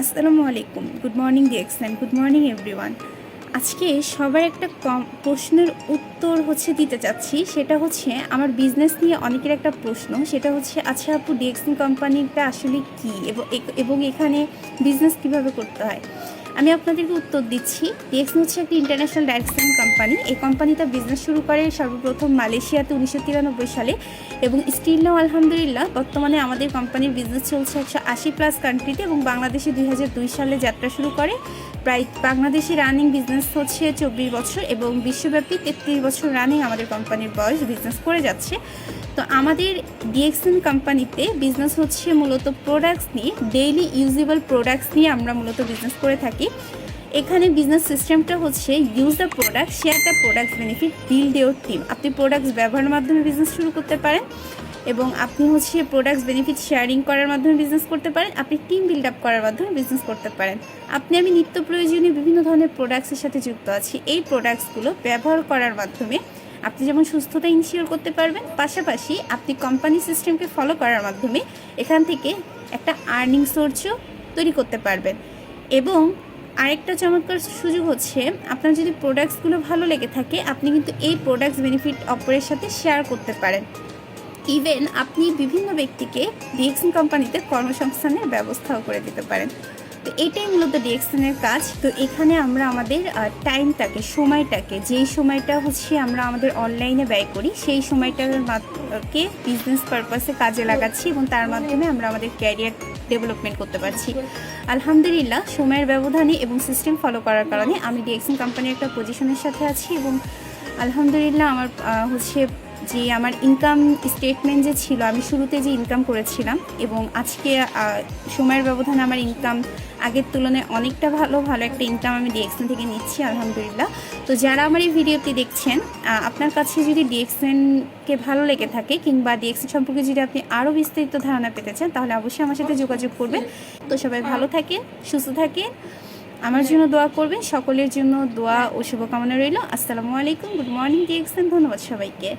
আসসালামু আলাইকুম। Good morning DXN, good morning everyone. আজকে সবার একটা প্রশ্নের উত্তর দিতে চাচ্ছি। সেটা হচ্ছে আমার বিজনেস নিয়ে অনেকের একটা প্রশ্ন। সেটা হচ্ছে, আচ্ছা আপু, ডিএক্সএন কোম্পানিটা আসলে কী এবং এখানে বিজনেস কিভাবে করতে হয়। আমি আপনাদেরকে উত্তর দিচ্ছি। ডিএক্সএন হচ্ছে একটি ইন্টারন্যাশনাল ডাইরেক্ট সেলিং কোম্পানি। এই কোম্পানিটা বিজনেস শুরু করে সর্বপ্রথম মালয়েশিয়াতে 1993 সালে এবং স্টিল নাও আলহামদুলিল্লাহ বর্তমানে আমাদের কোম্পানির বিজনেস চলছে 180+ কান্ট্রিতে এবং বাংলাদেশে 2002 সালে যাত্রা শুরু করে। প্রায় বাংলাদেশি রানিং বিজনেস হচ্ছে 24 বছর এবং বিশ্বব্যাপী 33 বছর রানিং আমাদের কোম্পানির বয়স বিজনেস করে যাচ্ছে। তো আমাদের ডিএক্সএন কোম্পানিতে বিজনেস হচ্ছে মূলত প্রোডাক্টস নিয়ে, ডেইলি ইউজেবল প্রোডাক্টস নিয়ে আমরা মূলত বিজনেস করে থাকি। এখানে বিজনেস সিস্টেমটা হচ্ছে use the product, share the products benefit, build your team. আপনি প্রোডাক্টস ব্যবহারের মাধ্যমে বিজনেস শুরু করতে পারেন এবং আপনি প্রোডাক্টস বেনিফিট শেয়ারিং করার মাধ্যমে বিজনেস করতে পারেন। আপনি টিম বিল্ড আপ করার মাধ্যমে বিজনেস করতে পারেন। আমি নিত্য প্রয়োজনীয় বিভিন্ন ধরনের প্রোডাক্টসের সাথে যুক্ত আছি। এই প্রোডাক্টসগুলো ব্যবহার করার মাধ্যমে আপনি যেমন সুস্থতা ইনশিওর করতে পারবেন, পাশাপাশি আপনি কোম্পানি সিস্টেমকে ফলো করার মাধ্যমে এখান থেকে একটা আর্নিং সোর্সও তৈরি করতে পারবেন। এবং আরেকটা চমৎকার সুযোগ হচ্ছে, আপনার যদি প্রোডাক্টসগুলো ভালো লেগে থাকে আপনি কিন্তু এই প্রোডাক্টস বেনিফিট অপরের সাথে শেয়ার করতে পারেন। ইভেন আপনি বিভিন্ন ব্যক্তিকে ডিএক্সএন কোম্পানিতে কর্মসংস্থানের ব্যবস্থাও করে দিতে পারেন। তো এটাই মূলত ডিএক্সএনের কাজ। তো এখানে আমরা আমাদের সময়টাকে যেই সময়টা আমরা আমাদের অনলাইনে ব্যয় করি সেই সময়টাকে বিজনেস পারপাসে কাজে লাগাচ্ছি এবং তার মাধ্যমে আমরা আমাদের ক্যারিয়ার ডেভেলপমেন্ট করতে পারছি। আলহামদুলিল্লাহ, সময়ের ব্যবধানে এবং সিস্টেম ফলো করার কারণে আমি ডিএক্সএন কোম্পানির একটা পজিশনের সাথে আছি এবং আলহামদুলিল্লাহ আমার যে আমার ইনকাম স্টেটমেন্ট যে ছিল, আমি শুরুতে যে ইনকাম করেছিলাম এবং আজকে সময়ের ব্যবধানে আমার ইনকাম আগের তুলনায় অনেকটা ভালো একটা ইনকাম আমি ডিএক্সএন থেকে নিচ্ছি আলহামদুলিল্লাহ। তো যারা আমার এই ভিডিওটি দেখছেন, আপনার কাছে যদি ডিএক্সএনকে ভালো লেগে থাকে কিংবা ডিএক্সএন সম্পর্কে যদি আপনি আরও বিস্তারিত ধারণা পেতে চান তাহলে অবশ্যই আমার সাথে যোগাযোগ করবেন। তো সবাই ভালো থাকেন, সুস্থ থাকেন, আমার জন্য দোয়া করবেন। সকলের জন্য দোয়া ও শুভকামনা রইল। আসসালামু আলাইকুম, গুড মর্নিং ডিএক্সএন। ধন্যবাদ সবাইকে।